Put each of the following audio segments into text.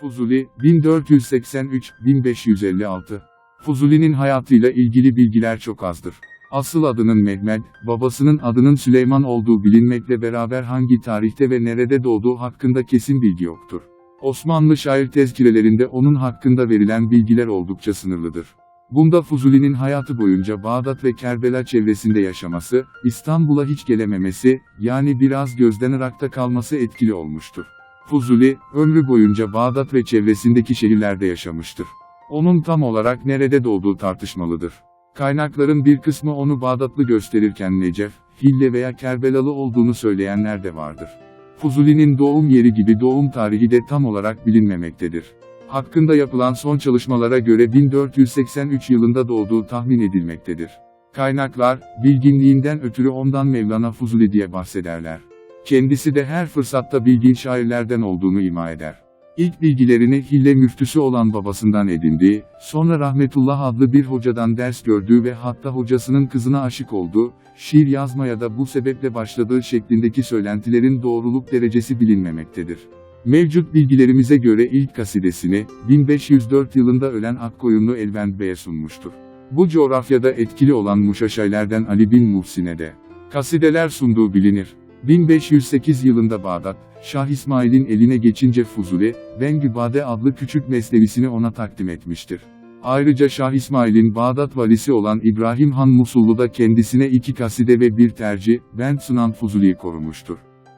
Fuzuli, 1483-1556. Fuzuli'nin hayatıyla ilgili bilgiler çok azdır. Asıl adının Mehmed, babasının adının Süleyman olduğu bilinmekle beraber hangi tarihte ve nerede doğduğu hakkında kesin bilgi yoktur. Osmanlı şair tezkirelerinde onun hakkında verilen bilgiler oldukça sınırlıdır. Bunda Fuzuli'nin hayatı boyunca Bağdat ve Kerbela çevresinde yaşaması, İstanbul'a hiç gelememesi, yani biraz gözden ırakta kalması etkili olmuştur. Fuzuli, ömrü boyunca Bağdat ve çevresindeki şehirlerde yaşamıştır. Onun tam olarak nerede doğduğu tartışmalıdır. Kaynakların bir kısmı onu Bağdatlı gösterirken Necef, Hille veya Kerbelalı olduğunu söyleyenler de vardır. Fuzuli'nin doğum yeri gibi doğum tarihi de tam olarak bilinmemektedir. Hakkında yapılan son çalışmalara göre 1483 yılında doğduğu tahmin edilmektedir. Kaynaklar, bilginliğinden ötürü ondan Mevlana Fuzuli diye bahsederler. Kendisi de her fırsatta bilgin şairlerden olduğunu ima eder. İlk bilgilerini Hille müftüsü olan babasından edindiği, sonra Rahmetullah adlı bir hocadan ders gördüğü ve hatta hocasının kızına aşık olduğu, şiir yazmaya da bu sebeple başladığı şeklindeki söylentilerin doğruluk derecesi bilinmemektedir. Mevcut bilgilerimize göre ilk kasidesini, 1504 yılında ölen Akkoyunlu Elvend Bey'e sunmuştur. Bu coğrafyada etkili olan Muşaşaylerden Ali bin Muhsin'e de kasideler sunduğu bilinir. 1508 yılında Bağdat, Şah İsmail'in eline geçince Fuzuli, Bengübade adlı küçük mesnevisini ona takdim etmiştir. Ayrıca Şah İsmail'in Bağdat valisi olan İbrahim Han Musullu da kendisine 2 kaside ve bir tercih, bent sunan Fuzuli'yi korumuştur.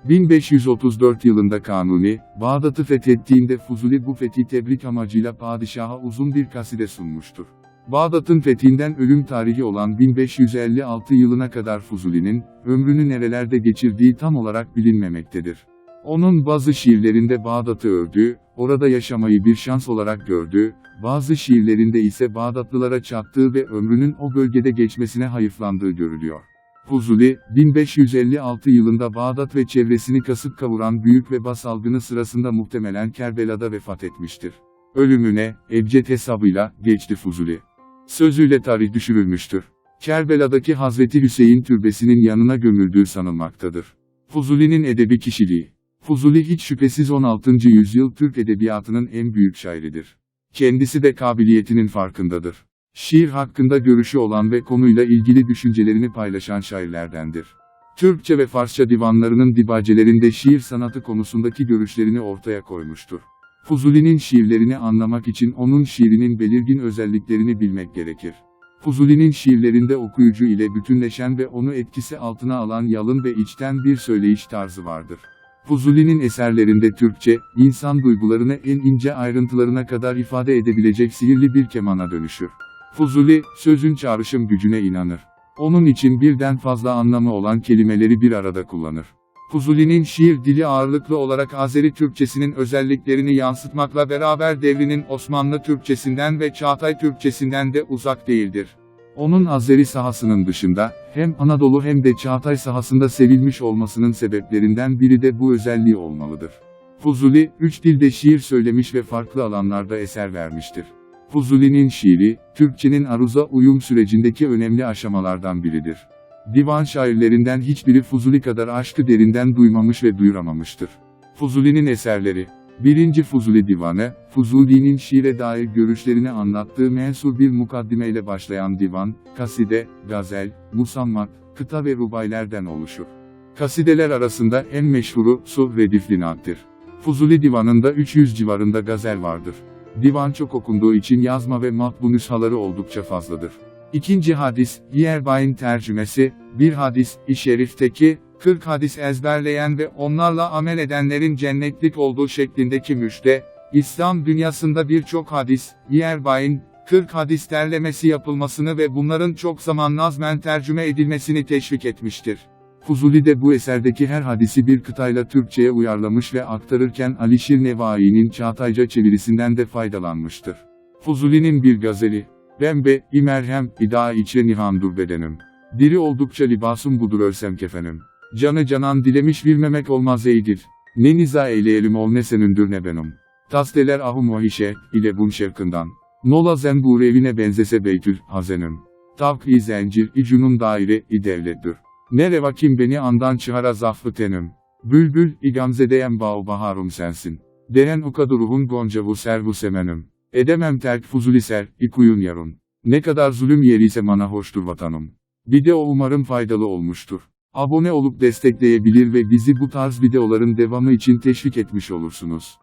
1534 yılında Kanuni, Bağdat'ı fethettiğinde Fuzuli bu fethi tebrik amacıyla padişaha uzun bir kaside sunmuştur. Bağdat'ın fethinden ölüm tarihi olan 1556 yılına kadar Fuzuli'nin, ömrünü nerelerde geçirdiği tam olarak bilinmemektedir. Onun bazı şiirlerinde Bağdat'ı övdüğü, orada yaşamayı bir şans olarak gördüğü, bazı şiirlerinde ise Bağdatlılara çattığı ve ömrünün o bölgede geçmesine hayıflandığı görülüyor. Fuzuli, 1556 yılında Bağdat ve çevresini kasıp kavuran büyük veba salgını sırasında muhtemelen Kerbela'da vefat etmiştir. Ölümüne, ebced hesabıyla, geçti Fuzuli sözüyle tarih düşürülmüştür. Kerbela'daki Hazreti Hüseyin türbesinin yanına gömüldüğü sanılmaktadır. Fuzuli'nin edebi kişiliği. Fuzuli hiç şüphesiz 16. yüzyıl Türk edebiyatının en büyük şairidir. Kendisi de kabiliyetinin farkındadır. Şiir hakkında görüşü olan ve konuyla ilgili düşüncelerini paylaşan şairlerdendir. Türkçe ve Farsça divanlarının dibacelerinde şiir sanatı konusundaki görüşlerini ortaya koymuştur. Fuzuli'nin şiirlerini anlamak için onun şiirinin belirgin özelliklerini bilmek gerekir. Fuzuli'nin şiirlerinde okuyucu ile bütünleşen ve onu etkisi altına alan yalın ve içten bir söyleyiş tarzı vardır. Fuzuli'nin eserlerinde Türkçe, insan duygularını en ince ayrıntılarına kadar ifade edebilecek sihirli bir kemana dönüşür. Fuzuli, sözün çağrışım gücüne inanır. Onun için birden fazla anlamı olan kelimeleri bir arada kullanır. Fuzuli'nin şiir dili ağırlıklı olarak Azeri Türkçesinin özelliklerini yansıtmakla beraber devrinin Osmanlı Türkçesinden ve Çağatay Türkçesinden de uzak değildir. Onun Azeri sahasının dışında, hem Anadolu hem de Çağatay sahasında sevilmiş olmasının sebeplerinden biri de bu özelliği olmalıdır. Fuzuli, 3 dilde şiir söylemiş ve farklı alanlarda eser vermiştir. Fuzuli'nin şiiri, Türkçenin aruza uyum sürecindeki önemli aşamalardan biridir. Divan şairlerinden hiçbiri Fuzuli kadar aşkı derinden duymamış ve duyuramamıştır. Fuzuli'nin eserleri. 1. Fuzuli Divanı, Fuzuli'nin şiire dair görüşlerini anlattığı mensur bir mukaddimeyle başlayan divan, kaside, gazel, musammat, kıta ve rubaylerden oluşur. Kasideler arasında en meşhuru, Su Redifli Naat'tir. Fuzuli Divanı'nda 300 civarında gazel vardır. Divan çok okunduğu için yazma ve matbu nüshaları oldukça fazladır. 2. hadis, Hiyerbay'ın tercümesi, bir hadis-i şerifteki, 40 hadis ezberleyen ve onlarla amel edenlerin cennetlik olduğu şeklindeki müjde, İslam dünyasında birçok hadis, Hiyerbay'ın, 40 hadis derlemesi yapılmasını ve bunların çok zaman nazmen tercüme edilmesini teşvik etmiştir. Fuzuli de bu eserdeki her hadisi bir kıtayla Türkçe'ye uyarlamış ve aktarırken Alişir Nevai'nin Çağatayca çevirisinden de faydalanmıştır. Fuzuli'nin bir gazeli. Bembe, imerhem, ida içre nihandur bedenim. Diri oldukça libasım budur ölsem kefenim. Canı canan dilemiş bilmemek olmaz eydir. Ne niza eyleyelim ol ne senündür ne benim. Tasdeler ahum vahişe, ile bun şevkından. Nola zembur evine benzese beytül, hazenim. Tavk-i zencir, icunun daire, devlettir. Ne revakim beni andan çıhara zaflı tenim. Bülbül, igamzedeyem bağ baharum sensin. Deren o kaduruhun goncavu servu semenüm. Edemem terk fuzuli ser, ikuyun yarun. Ne kadar zulüm yeriyse bana hoştur vatanım. Video umarım faydalı olmuştur. Abone olup destekleyebilir ve bizi bu tarz videoların devamı için teşvik etmiş olursunuz.